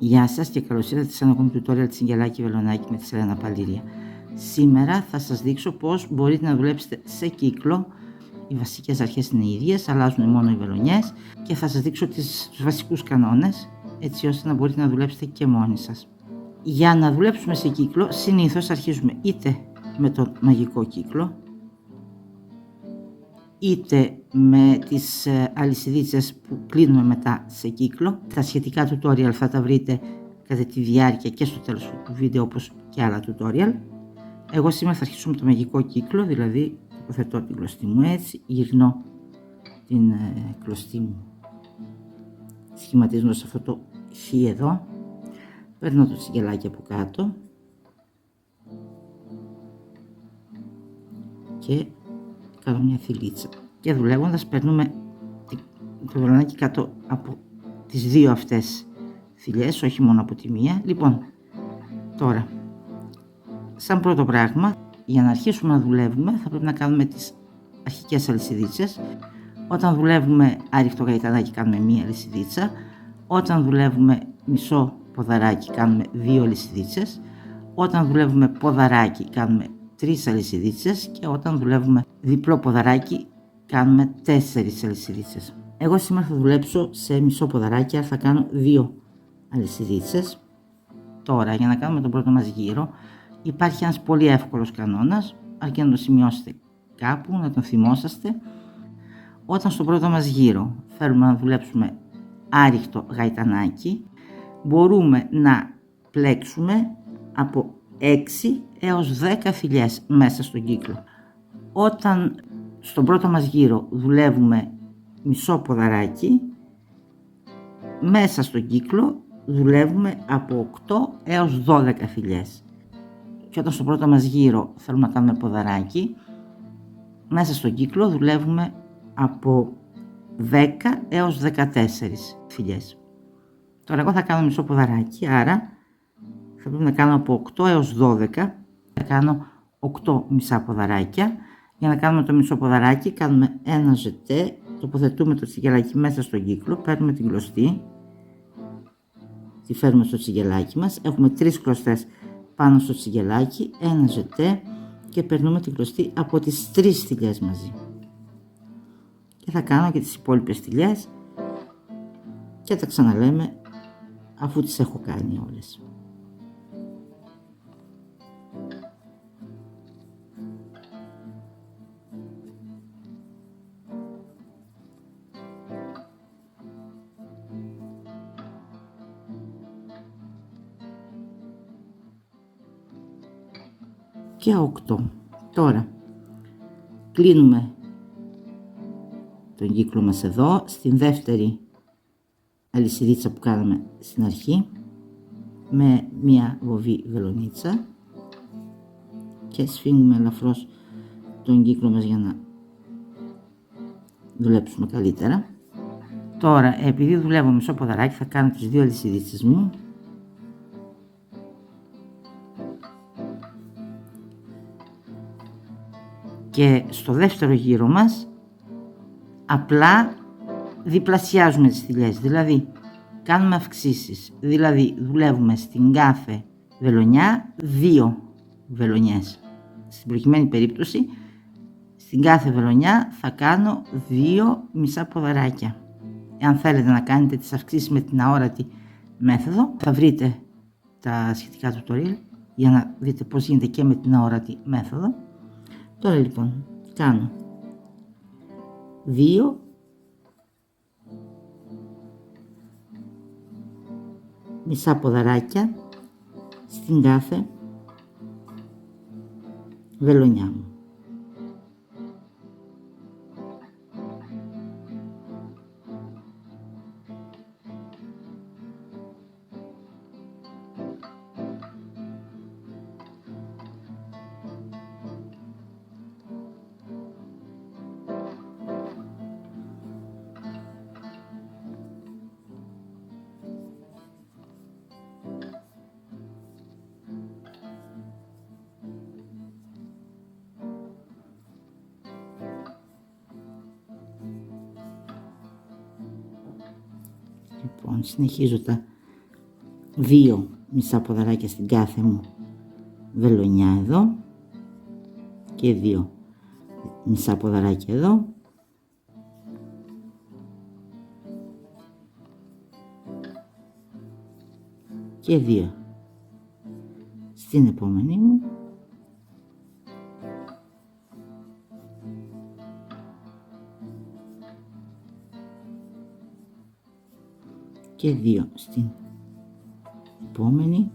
Γεια σας και καλώς ήρθατε σε ένα ακόμη tutorial της Αγγελάκη Βελονάκη με τη Σελένα Παλήρια. Σήμερα θα σας δείξω πώς μπορείτε να δουλέψετε σε κύκλο. Οι βασικές αρχές είναι οι ίδιες, αλλάζουν μόνο οι βελονιές και θα σας δείξω τους βασικούς κανόνες, έτσι ώστε να μπορείτε να δουλέψετε και μόνοι σας. Για να δουλέψουμε σε κύκλο, συνήθως αρχίζουμε είτε με τον μαγικό κύκλο, είτε με τις αλυσιδίτσες που κλείνουμε μετά σε κύκλο. Τα σχετικά tutorial θα τα βρείτε κατά τη διάρκεια και στο τέλος του βίντεο, όπως και άλλα tutorial. Εγώ σήμερα θα αρχίσω με το μαγικό κύκλο, δηλαδή τοποθετώ την κλωστή μου έτσι, γυρνώ την κλωστή μου σχηματίζοντας αυτό το χ εδώ, παίρνω το τσιγκελάκι από κάτω και κάνω μια θηλίτσα και δουλεύοντας περνούμε το βελονάκι κάτω από τις δύο αυτές θηλιές, όχι μόνο από τη μία. Λοιπόν, τώρα σαν πρώτο πράγμα, για να αρχίσουμε να δουλεύουμε θα πρέπει να κάνουμε τις αρχικές αλυσιδίτσες. Όταν δουλεύουμε άριχτο γαϊτανάκι κάνουμε μία αλυσιδίτσα, όταν δουλεύουμε μισό ποδαράκι κάνουμε δύο αλυσιδίτσες, όταν δουλεύουμε ποδαράκι κάνουμε 3 αλυσιδίτσες και όταν δουλεύουμε διπλό ποδαράκι κάνουμε 4 αλυσιδίτσες. Εγώ σήμερα θα δουλέψω σε μισό ποδαράκι, άρα θα κάνω 2 αλυσιδίτσες. Τώρα, για να κάνουμε τον πρώτο μας γύρο, υπάρχει ένας πολύ εύκολος κανόνας, αρκεί να το σημειώσετε κάπου, να τον θυμόσαστε. Όταν στον πρώτο μας γύρο θέλουμε να δουλέψουμε άριχτο γαϊτανάκι, μπορούμε να πλέξουμε από 6 έως 10 φιλιές μέσα στον κύκλο. Όταν στον πρώτο μας γύρο δουλεύουμε μισό ποδαράκι, μέσα στον κύκλο δουλεύουμε από 8 έως 12 φιλιές. Και όταν στον πρώτο μας γύρο θέλουμε να κάνουμε ποδαράκι, μέσα στον κύκλο δουλεύουμε από 10 έως 14 φιλιές. Τώρα εγώ θα κάνω μισό ποδαράκι, άρα θα πρέπει να κάνω από 8 έως 12, θα κάνω 8 μισά ποδαράκια. Για να κάνουμε το μισό ποδαράκι κάνουμε ένα ζετέ, τοποθετούμε το τσιγκελάκι μέσα στον κύκλο, παίρνουμε την κλωστή, τη φέρουμε στο τσιγκελάκι μας, έχουμε 3 κλωστές πάνω στο τσιγκελάκι, ένα ζετέ και περνούμε την κλωστή από τις 3 στυλιές μαζί. Και θα κάνω και τις υπόλοιπες στυλιές και τα ξαναλέμε αφού τις έχω κάνει όλες. Και 8. Τώρα κλείνουμε τον κύκλο μας εδώ στην δεύτερη αλυσιδίτσα που κάναμε στην αρχή με μια βοβή βελονίτσα και σφίγγουμε ελαφρώς τον κύκλο μας για να δουλέψουμε καλύτερα. Τώρα, επειδή δουλεύω μισό ποδαράκι, θα κάνω τις 2 αλυσιδίτσες μου και στο δεύτερο γύρο μας απλά διπλασιάζουμε τις θηλιές, δηλαδή κάνουμε αυξήσεις, δηλαδή δουλεύουμε στην κάθε βελονιά 2 βελονιές. Στην προκειμένη περίπτωση στην κάθε βελονιά θα κάνω 2 μισά ποδαράκια. Εάν θέλετε να κάνετε τις αυξήσεις με την αόρατη μέθοδο, θα βρείτε τα σχετικά tutorial για να δείτε πώς γίνεται και με την αόρατη μέθοδο. Τώρα λοιπόν κάνω 2 μισά ποδαράκια στην κάθε βελονιά μου. Λοιπόν, συνεχίζω τα 2 μισά ποδαράκια στην κάθε μου βελονιά εδώ και 2 μισά ποδαράκια εδώ και 2 στην επόμενη μου και 2 στην επόμενη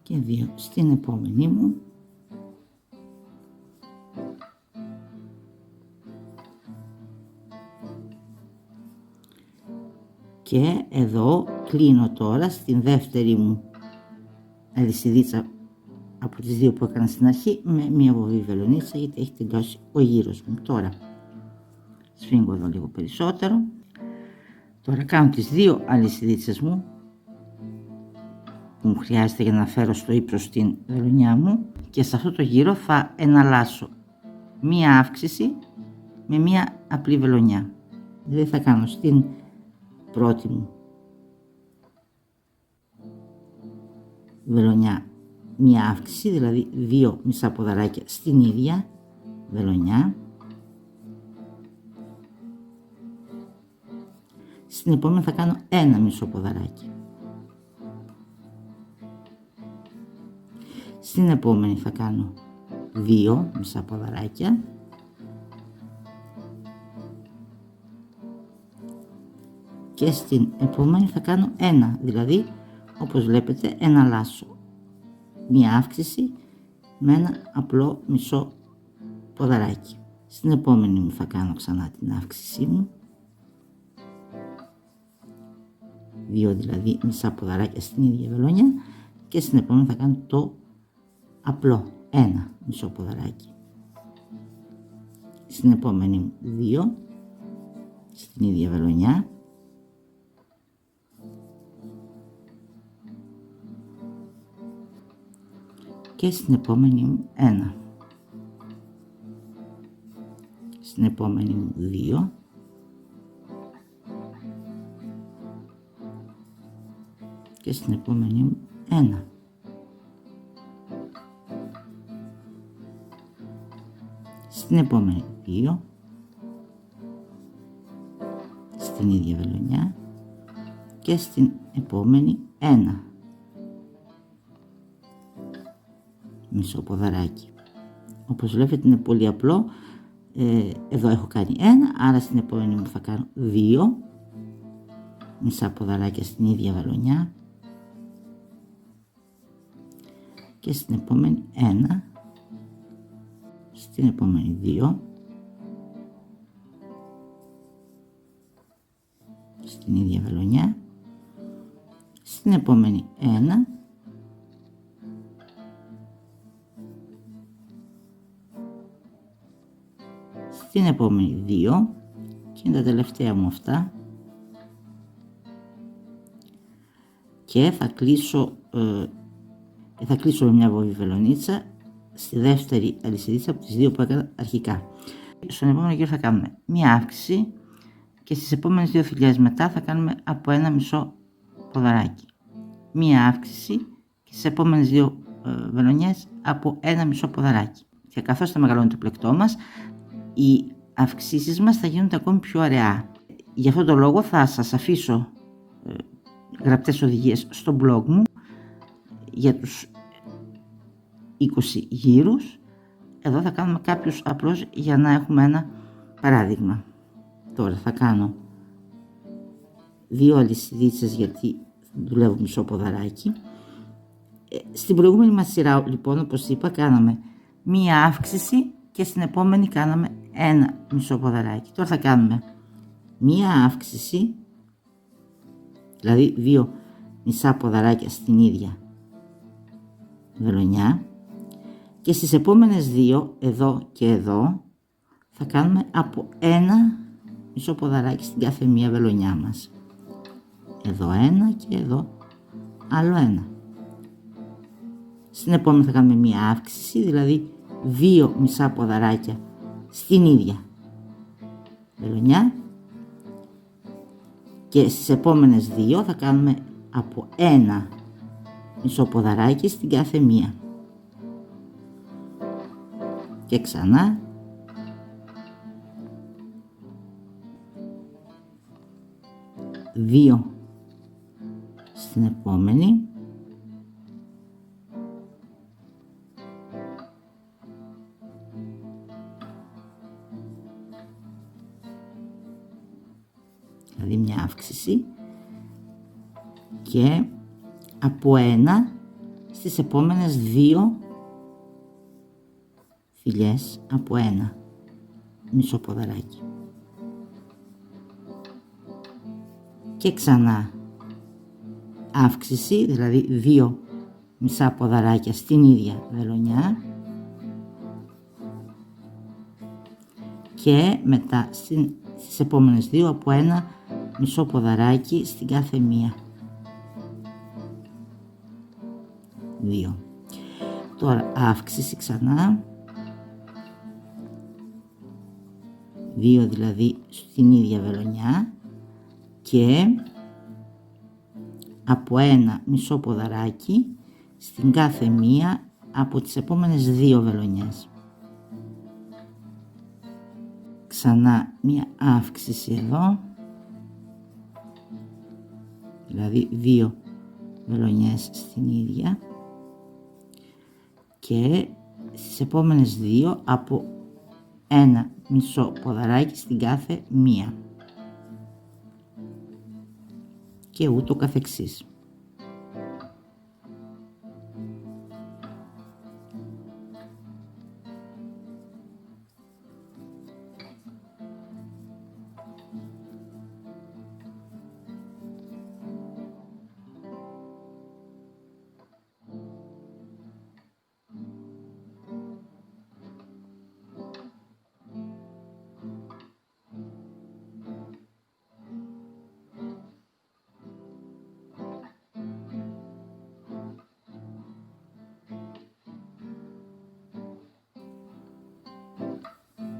και 2 στην επόμενη μου και εδώ κλείνω τώρα στην δεύτερη μου αλυσιδίτσα από τις 2 που έκανα στην αρχή με μία βοβή βελονίτσα, γιατί έχει τελειώσει ο γύρος μου. Τώρα σφίγγω εδώ λίγο περισσότερο. Τώρα κάνω τις 2 αλυσιδίτσες μου που μου χρειάζεται για να φέρω στο ύψος την βελονιά μου και σε αυτό το γύρο θα εναλλάσσω μία αύξηση με μία απλή βελονιά. Δηλαδή θα κάνω στην πρώτη μου βελονιά μία αύξηση, δηλαδή 2 μισά ποδαράκια στην ίδια βελονιά. Στην επόμενη θα κάνω 1 μισό ποδαράκι. Στην επόμενη θα κάνω 2 μισά ποδαράκια. Και στην επόμενη θα κάνω 1, δηλαδή όπως βλέπετε εναλλάσσω μία αύξηση με ένα απλό μισό ποδαράκι. Στην επόμενη μου θα κάνω ξανά την αύξησή μου, 2 δηλαδή μισά ποδαράκια στην ίδια βελόνια και στην επόμενη θα κάνω το απλό 1 μισό ποδαράκι. Στην επόμενη μου 2 στην ίδια βελονιά και στην επόμενη μου 1. Στην επόμενη μου 2. Και στην επόμενη μου 1. Στην επόμενη 2. Στην ίδια βελονιά και στην επόμενη 1. Μισό ποδαράκι. Όπως βλέπετε είναι πολύ απλό. Εδώ έχω κάνει 1, άρα στην επόμενη μου θα κάνω 2 μισά ποδαράκια στην ίδια βελονιά και στην επόμενη 1, στην επόμενη 2, στην ίδια βελονιά, στην επόμενη 1, στην επόμενη 2 και είναι τα τελευταία μου αυτά και θα κλείσω με μια βοβή βελονίτσα στη δεύτερη αλυσιδίτσα από τις 2 που έκανα αρχικά. Στον επόμενο γύρο θα κάνουμε μια αύξηση και στις επόμενες 2 φυλιές μετά θα κάνουμε από 1 μισό ποδαράκι. Μια αύξηση και στις επόμενες 2 βελονιές από 1 μισό ποδαράκι. Και καθώς θα μεγαλώνει το πλεκτό μας, οι αυξήσεις μας θα γίνονται ακόμη πιο αραιά. Γι' αυτόν τον λόγο θα σας αφήσω γραπτές οδηγίες στο blog μου για τους 20 γύρους. Εδώ θα κάνουμε κάποιους απλώς για να έχουμε ένα παράδειγμα. Τώρα θα κάνω 2 αλυσιδίτσες γιατί δουλεύω μισό ποδαράκι. Στην προηγούμενη μας σειρά λοιπόν, όπως είπα, κάναμε μία αύξηση και στην επόμενη κάναμε 1 μισό ποδαράκι. Τώρα θα κάνουμε μία αύξηση, δηλαδή 2 μισά ποδαράκια στην ίδια βελονιά και στις επόμενες 2 εδώ και εδώ θα κάνουμε από 1 μισό ποδαράκι στην κάθε μία βελονιά μας. Εδώ ένα και εδώ άλλο ένα. Στην επόμενη θα κάνουμε μία αύξηση, δηλαδή 2 μισά ποδαράκια στην ίδια βελονιά και στις επόμενες 2 θα κάνουμε από 1 μισό ποδαράκι στην κάθε μία. Και ξανά 2 στην επόμενη. Δηλαδή μια αύξηση και από 1 στις επόμενες 2 φιλιές από 1 μισό ποδαράκι. Και ξανά αύξηση, δηλαδή 2 μισά ποδαράκια στην ίδια βελονιά και μετά στις επόμενες 2 από 1 μισό ποδαράκι στην κάθε μία. 2. Τώρα αύξηση ξανά. 2 δηλαδή στην ίδια βελονιά και από 1 μισό ποδαράκι στην κάθε μία από τις επόμενες 2 βελονιές. Ξανά μία αύξηση εδώ, δηλαδή 2 βελονιές στην ίδια και στις επόμενες 2 από 1 μισό ποδαράκι στην κάθε μία και ούτω καθεξής.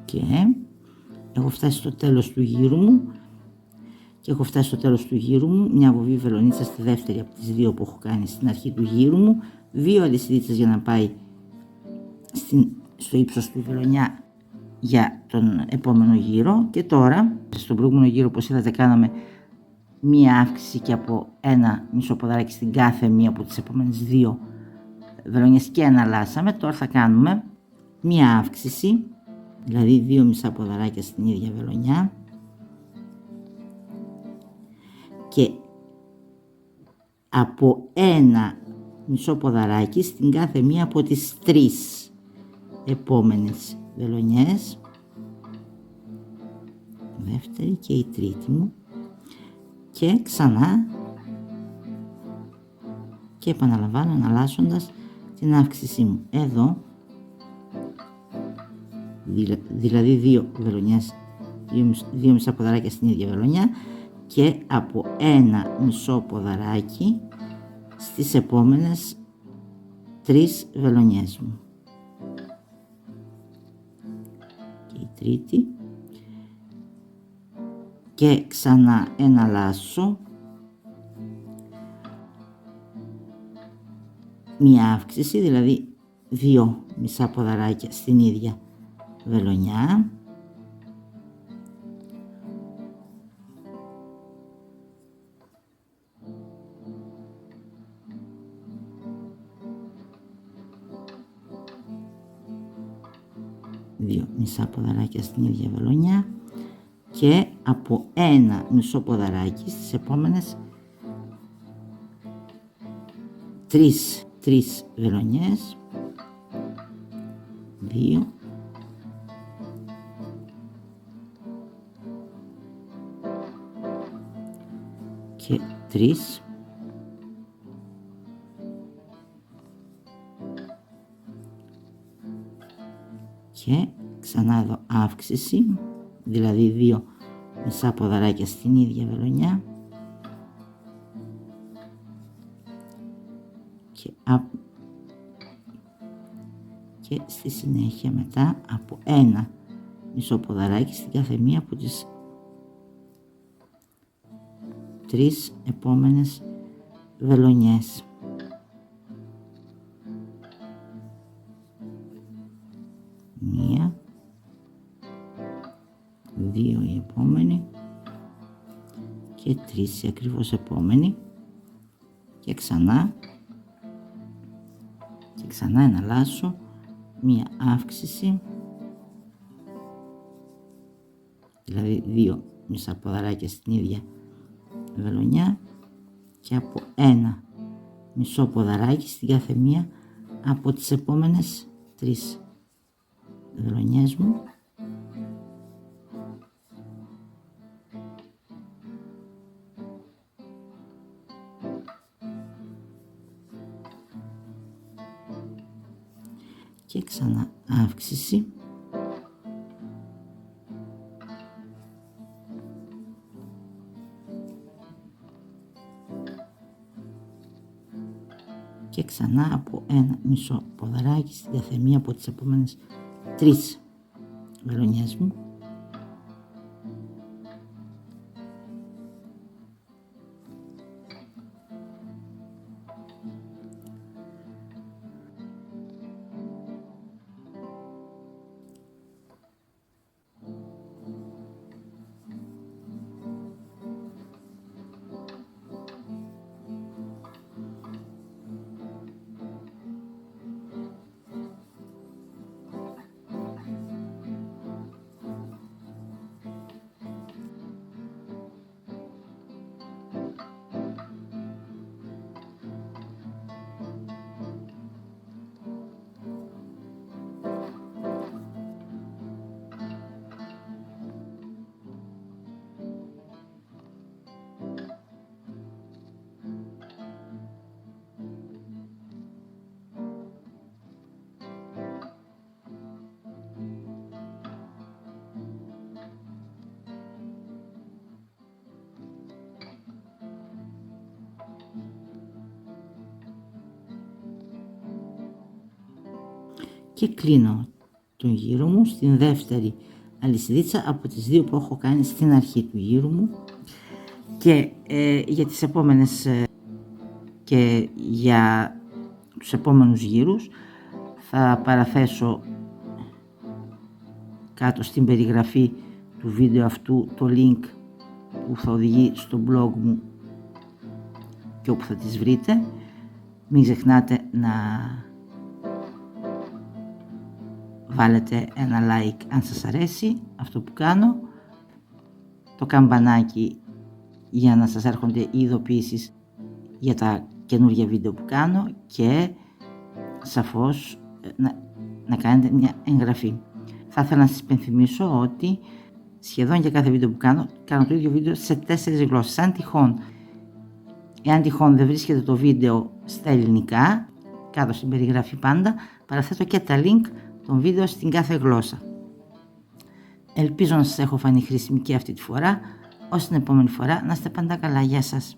Και έχω φτάσει στο τέλος του γύρου μου μια βοβή βελονίτσα στη δεύτερη από τις 2 που έχω κάνει στην αρχή του γύρου μου, 2 αλυσιδίτσες για να πάει στο ύψος του βελονιά για τον επόμενο γύρο. Και τώρα στον προηγούμενο γύρο, όπως είδατε, κάναμε μία αύξηση και από 1 μισό ποδαράκι στην κάθε μία από τις επόμενες 2 βελονιές και εναλλάσσαμε. Τώρα θα κάνουμε μία αύξηση, δηλαδή 2 μισά ποδαράκια στην ίδια βελονιά και από 1 μισό ποδαράκι στην κάθε μία από τις 3 επόμενες βελονιές, δεύτερη και η τρίτη μου, και ξανά και επαναλαμβάνω εναλλάσσοντας την αύξησή μου εδώ, δηλαδή 2 βελονιές, 2 μισά ποδαράκια στην ίδια βελονιά και από 1 μισό ποδαράκι στις επόμενες 3 βελονιές μου και η τρίτη και ξανά εναλλάσσω μία αύξηση, δηλαδή 2 μισά ποδαράκια στην ίδια βελονιά μισά ποδαράκια στην ίδια βελονιά και από 1 μισό ποδαράκι στις επόμενες 3 βελονιές, 2 και 3 και ξανά εδώ αύξηση, δηλαδή 2 μισά ποδαράκια στην ίδια βελονιά και στη συνέχεια μετά από ένα μισό ποδαράκι στην κάθε μία από τις 3 επόμενες βελονιές. Μία, 2 η επόμενη και 3 η ακριβώς επόμενη και ξανά ένα λάσο, μία αύξηση, δηλαδή 2 μισά ποδαράκια στην ίδια βελονιά και από ένα μισό ποδαράκι στην κάθε μία από τις επόμενες 3 βελονιές μου. Και ξανά αύξηση και ξανά από ένα μισό ποδαράκι στην κάθε μία από τις επόμενες 3 βελονιές μου. Και κλείνω τον γύρο μου στην δεύτερη αλυσιδίτσα από τις 2 που έχω κάνει στην αρχή του γύρου μου και για τις επόμενες και για τους επόμενους γύρους θα παραθέσω κάτω στην περιγραφή του βίντεο αυτού το link που θα οδηγεί στο blog μου και όπου θα τις βρείτε. Μην ξεχνάτε να βάλετε ένα like αν σας αρέσει αυτό που κάνω, το καμπανάκι για να σας έρχονται οι ειδοποιήσεις για τα καινούργια βίντεο που κάνω και σαφώς να κάνετε μια εγγραφή. Θα ήθελα να σας υπενθυμίσω ότι σχεδόν για κάθε βίντεο που κάνω το ίδιο βίντεο σε 4 γλώσσες. Εάν τυχόν δεν βρίσκεται το βίντεο στα ελληνικά, κάτω στην περιγραφή πάντα παραθέτω και τα link των βίντεο στην κάθε γλώσσα. Ελπίζω να σας έχω φανεί χρήσιμη και αυτή τη φορά. Ως την επόμενη φορά να είστε πάντα καλά. Γεια σας.